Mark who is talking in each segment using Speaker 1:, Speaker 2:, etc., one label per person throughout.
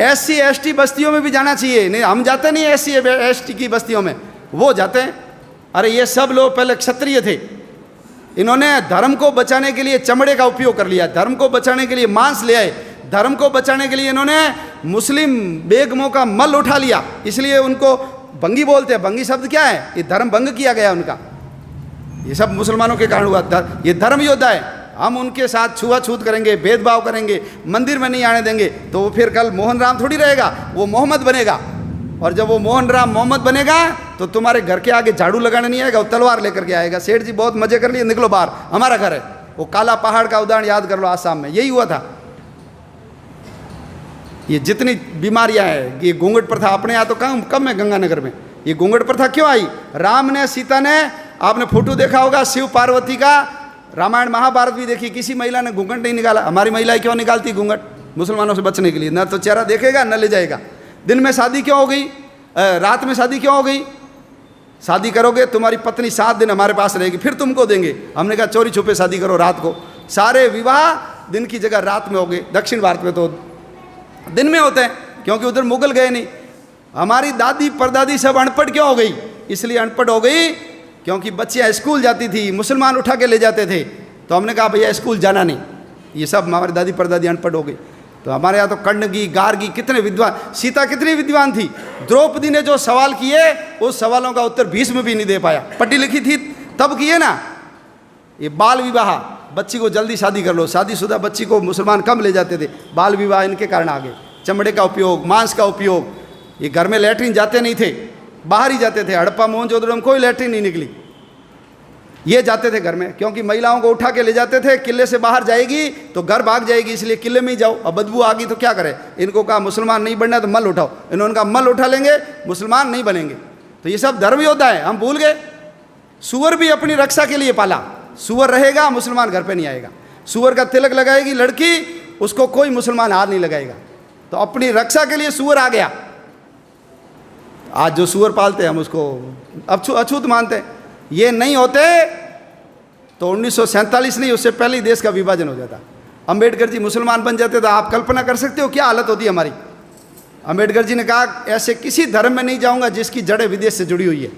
Speaker 1: SC ST बस्तियों में भी जाना चाहिए। नहीं, हम जाते नहीं SC ST की बस्तियों में, वो जाते हैं। अरे ये सब लोग पहले क्षत्रिय थे, इन्होंने धर्म को बचाने के लिए चमड़े का उपयोग कर लिया, धर्म को बचाने के लिए मांस ले आए, धर्म को बचाने के लिए इन्होंने मुस्लिम बेगमों का मल उठा लिया, इसलिए उनको भंगी बोलते हैं। भंगी शब्द क्या है? ये धर्म भंग किया गया उनका। ये सब मुसलमानों के कारण हुआ। ये धर्म योद्धा है, हम उनके साथ छुआछूत करेंगे, भेदभाव करेंगे, मंदिर में नहीं आने देंगे, तो वो फिर कल मोहन राम थोड़ी रहेगा, वो मोहम्मद बनेगा। और जब वो मोहन राम मोहम्मद बनेगा तो तुम्हारे घर के आगे झाड़ू लगाने नहीं आएगा, वो तलवार लेकर के आएगा। सेठ जी बहुत मजे कर लिए, निकलो बाहर, हमारा घर है। वो काला पहाड़ का उदाहरण याद कर लो, आसाम में यही हुआ था। ये जितनी बीमारियां हैं, ये घूंघट प्रथा अपने यहाँ तो कम है गंगानगर में। ये घूंघट प्रथा क्यों आई? राम ने, सीता ने, आपने फोटो देखा होगा शिव पार्वती का, रामायण महाभारत भी देखी, किसी महिला ने घूंघट नहीं निकाला। हमारी महिलाएं क्यों निकालती घूंघट? मुसलमानों से बचने के लिए। न तो चेहरा देखेगा न ले जाएगा। दिन में शादी क्यों हो गई? रात में शादी क्यों हो गई? शादी करोगे तुम्हारी पत्नी 7 दिन हमारे पास रहेगी, फिर तुमको देंगे। हमने कहा चोरी छुपे शादी करो रात को। सारे विवाह दिन की जगह रात में हो गए। दक्षिण भारत में तो दिन में होते हैं, क्योंकि उधर मुगल गए नहीं। हमारी दादी परदादी सब अनपढ़ क्यों हो गई? इसलिए अनपढ़ हो गई क्योंकि बच्चियाँ स्कूल जाती थी, मुसलमान उठा के ले जाते थे, तो हमने कहा भैया स्कूल जाना नहीं। ये सब हमारी दादी परदादी अनपढ़ हो गई। तो हमारे यहाँ तो कण्णगी, गार्गी, कितने विद्वान, सीता कितनी विद्वान थी। द्रौपदी ने जो सवाल किए उस सवालों का उत्तर भीष्म भी नहीं दे पाया। पढ़ी लिखी थी तब किए ना। ये बाल विवाह, बच्ची को जल्दी शादी कर लो, शादीशुदा बच्ची को मुसलमान कम ले जाते थे। बाल विवाह इनके कारण आ गए। चमड़े का उपयोग, मांस का उपयोग। ये घर में लैट्रिन जाते नहीं थे, बाहर ही जाते थे। हड़प्पा मोहनजोदड़ो में कोई लैट्रिन नहीं निकली, ये जाते थे घर में, क्योंकि महिलाओं को उठा के ले जाते थे। किले से बाहर जाएगी तो घर भाग जाएगी, इसलिए किले में ही जाओ। अब बदबू आ गई तो क्या करें? इनको कहा मुसलमान नहीं बनना तो मल उठाओ। इन्होंने कहा मल उठा लेंगे, मुसलमान नहीं बनेंगे। तो ये सब धर्म योद्धा है, हम भूल गए। सुअर भी अपनी रक्षा के लिए पाला। सुअर रहेगा, मुसलमान घर पे नहीं आएगा। सुअर का तिलक लगाएगी लड़की, उसको कोई मुसलमान हाथ नहीं लगाएगा। तो अपनी रक्षा के लिए सुअर आ गया। आज जो सुअर पालते हैं हम उसको अछूत मानते हैं। ये नहीं होते तो 1947 नहीं, उससे पहले ही देश का विभाजन हो जाता। अंबेडकर जी मुसलमान बन जाते तो आप कल्पना कर सकते हो क्या हालत होती हमारी। अंबेडकर जी ने कहा ऐसे किसी धर्म में नहीं जाऊंगा जिसकी जड़ें विदेश से जुड़ी हुई है,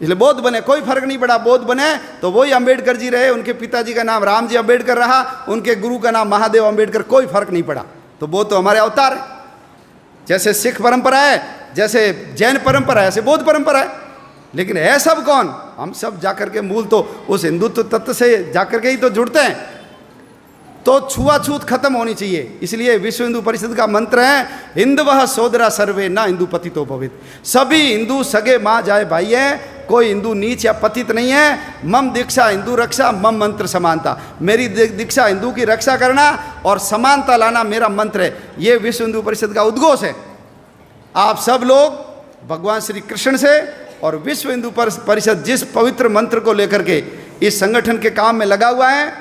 Speaker 1: इसलिए बौद्ध बने। कोई फर्क नहीं पड़ा, बौद्ध बने तो वही अंबेडकर जी रहे। उनके पिताजी का नाम रामजी अंबेडकर रहा, उनके गुरु का नाम महादेव अंबेडकर, कोई फर्क नहीं पड़ा। तो बौद्ध तो हमारे अवतार है। जैसे सिख परंपरा है, जैसे जैन परंपरा है, ऐसे बौद्ध परंपरा है। लेकिन है सब कौन? हम सब जाकर के मूल तो उस हिंदुत्व तत्व से जाकर के ही तो जुड़ते हैं। तो छुआछूत खत्म होनी चाहिए। इसलिए विश्व हिंदू परिषद का मंत्र है हिंदवः सोदरा सर्वे न हिंदू पतितो भवेत्। सभी हिंदू सगे माँ जाए भाई है, कोई हिंदू नीच या पतित नहीं है। मम दीक्षा हिंदू रक्षा, मम मंत्र समानता। मेरी दीक्षा हिंदू की रक्षा करना और समानता लाना मेरा मंत्र है। ये विश्व हिंदू परिषद का उद्घोष है। आप सब लोग भगवान श्री कृष्ण से और विश्व हिंदू परिषद जिस पवित्र मंत्र को लेकर के इस संगठन के काम में लगा हुआ है,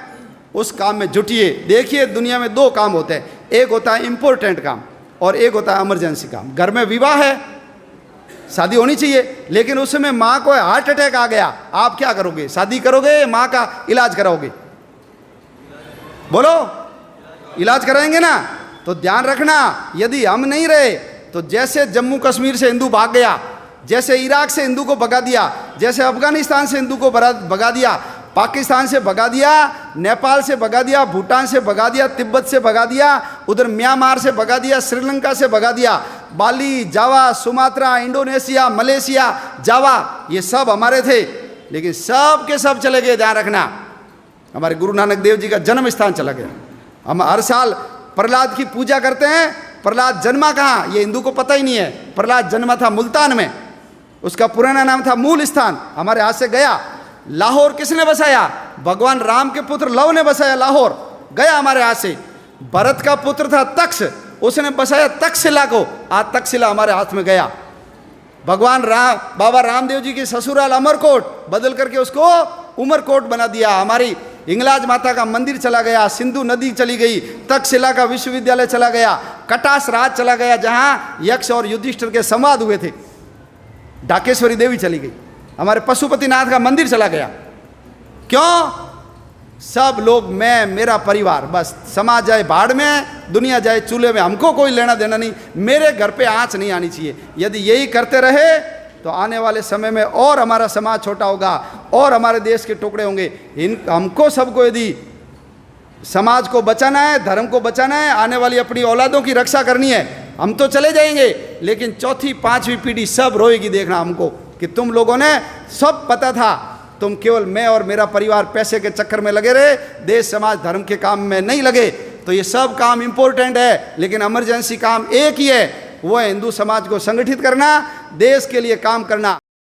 Speaker 1: उस काम में जुटिए। देखिए दुनिया में 2 काम होते हैं, एक होता है इम्पोर्टेंट काम और एक होता है इमरजेंसी काम। घर में विवाह है, शादी होनी चाहिए, लेकिन उस समय माँ को हार्ट अटैक आ गया, आप क्या करोगे? शादी करोगे, माँ का इलाज कराओगे? बोलो, इलाज कराएंगे ना? तो ध्यान रखना, यदि हम नहीं रहे तो जैसे जम्मू कश्मीर से हिंदू भाग गया, जैसे इराक से हिंदू को भगा दिया, जैसे अफगानिस्तान से हिंदू को भगा दिया, पाकिस्तान से भगा दिया, नेपाल से भगा दिया, भूटान से भगा दिया, तिब्बत से भगा दिया, उधर म्यांमार से भगा दिया, श्रीलंका से भगा दिया, बाली, जावा, सुमात्रा, इंडोनेशिया, मलेशिया, जावा, ये सब हमारे थे, लेकिन सब के सब चले गए। ध्यान रखना, हमारे गुरु नानक देव जी का जन्म स्थान चला गया। हम हर साल प्रहलाद की पूजा करते हैं। प्रहलाद जन्मा कहाँ, ये हिंदू को पता ही नहीं है। प्रहलाद जन्मा था मुल्तान में, उसका पुराना नाम था मूल स्थान, हमारे हाथ से गया। लाहौर किसने बसाया? भगवान राम के पुत्र लव ने बसाया। लाहौर गया हमारे हाथ से। भरत का पुत्र था तक्ष, उसने बसाया तक्षशिला को, आज तक्षशिला हमारे हाथ में गया। भगवान राम, बाबा रामदेव जी की ससुराल अमरकोट बदल करके उसको उमरकोट बना दिया। हमारी हिंगलाज माता का मंदिर चला गया, सिंधु नदी चली गई, तक्षशिला का विश्वविद्यालय चला गया, कटास राज चला गया जहाँ यक्ष और युधिष्ठिर के संवाद हुए थे, ढाकेश्वरी देवी चली गई, हमारे पशुपतिनाथ का मंदिर चला गया। क्यों? सब लोग, मैं, मेरा परिवार, बस समाज जाए भाड़ में, दुनिया जाए चूल्हे में, हमको कोई लेना देना नहीं, मेरे घर पे आँच नहीं आनी चाहिए। यदि यही करते रहे तो आने वाले समय में और हमारा समाज छोटा होगा और हमारे देश के टुकड़े होंगे। हमको सबको यदि समाज को बचाना है, धर्म को बचाना है, आने वाली अपनी औलादों की रक्षा करनी है, हम तो चले जाएंगे, लेकिन चौथी पांचवी पीढ़ी सब रोएगी देखना हमको कि तुम लोगों ने सब पता था, तुम केवल मैं और मेरा परिवार पैसे के चक्कर में लगे रहे, देश समाज धर्म के काम में नहीं लगे। तो ये सब काम इंपॉर्टेंट है, लेकिन इमरजेंसी काम एक ही है, वो है हिंदू समाज को संगठित करना, देश के लिए काम करना।